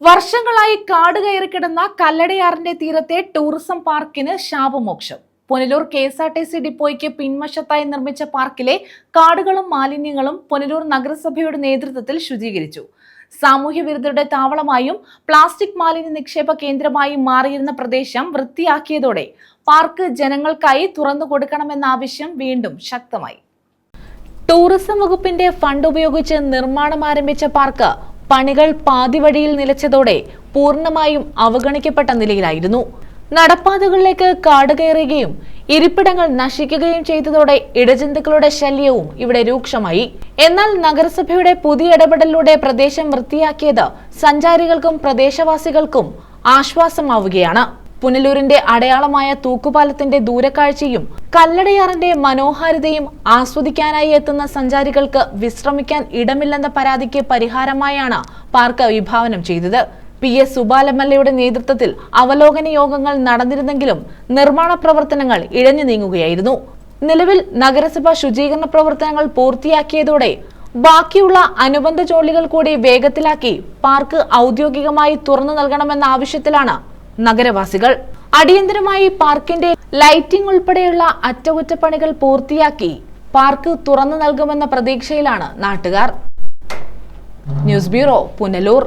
വർഷങ്ങളായി കാട് കയറിക്കിടന്ന കല്ലടയാറിന്റെ തീരത്തെ ടൂറിസം പാർക്കിന് ശാപമോക്ഷം. പുനലൂർ KSRTC ഡിപ്പോയ്ക്ക് പിൻവശത്തായി നിർമ്മിച്ച പാർക്കിലെ കാടുകളും മാലിന്യങ്ങളും പുനലൂർ നഗരസഭയുടെ നേതൃത്വത്തിൽ ശുചീകരിച്ചു. സാമൂഹ്യ വിരുദ്ധരുടെ താവളമായും പ്ലാസ്റ്റിക് മാലിന്യ നിക്ഷേപ കേന്ദ്രമായും മാറിയിരുന്ന പ്രദേശം വൃത്തിയാക്കിയതോടെ പാർക്ക് ജനങ്ങൾക്കായി തുറന്നു കൊടുക്കണമെന്ന ആവശ്യം വീണ്ടും ശക്തമായി. ടൂറിസം വകുപ്പിന്റെ ഫണ്ട് ഉപയോഗിച്ച് നിർമ്മാണം ആരംഭിച്ച പാർക്ക് പണികൾ പാതിവഴിയിൽ നിലച്ചതോടെ പൂർണ്ണമായും അവഗണിക്കപ്പെട്ട നിലയിലായിരുന്നു. നടപ്പാതകളിലേക്ക് കാട് കയറുകയും ഇരിപ്പിടങ്ങൾ നശിക്കുകയും ചെയ്തതോടെ ഇടജന്തുക്കളുടെ ശല്യവും ഇവിടെ രൂക്ഷമായി. എന്നാൽ നഗരസഭയുടെ പുതിയ ഇടപെടലിലൂടെ പ്രദേശം വൃത്തിയാക്കിയത് സഞ്ചാരികൾക്കും പ്രദേശവാസികൾക്കും ആശ്വാസമാവുകയാണ്. പുനലൂരിന്റെ അടയാളമായ തൂക്കുപാലത്തിന്റെ ദൂരക്കാഴ്ചയും കല്ലടയാറിന്റെ മനോഹാരിതയും ആസ്വദിക്കാനായി എത്തുന്ന സഞ്ചാരികൾക്ക് വിശ്രമിക്കാൻ ഇടമില്ലെന്ന പരാതിക്ക് പരിഹാരമായാണ് പാർക്ക് വിഭാവനം ചെയ്തത്. PS സുബാലമല്ലയുടെ നേതൃത്വത്തിൽ അവലോകന യോഗങ്ങൾ നടന്നിരുന്നെങ്കിലും നിർമ്മാണ പ്രവർത്തനങ്ങൾ ഇഴഞ്ഞു നീങ്ങുകയായിരുന്നു. നിലവിൽ നഗരസഭ ശുചീകരണ പ്രവർത്തനങ്ങൾ പൂർത്തിയാക്കിയതോടെ ബാക്കിയുള്ള അനുബന്ധ ജോലികൾ കൂടി വേഗത്തിലാക്കി പാർക്ക് ഔദ്യോഗികമായി തുറന്നു നൽകണമെന്ന ആവശ്യത്തിലാണ് നഗരവാസികൾ. അടിയന്തരമായി പാർക്കിന്റെ ലൈറ്റിംഗ് ഉൾപ്പെടെയുള്ള അറ്റകുറ്റപ്പണികൾ പൂർത്തിയാക്കി പാർക്ക് തുറന്നു നൽകുമെന്ന പ്രതീക്ഷയിലാണ് നാട്ടുകാർ. News bureau, Punalur.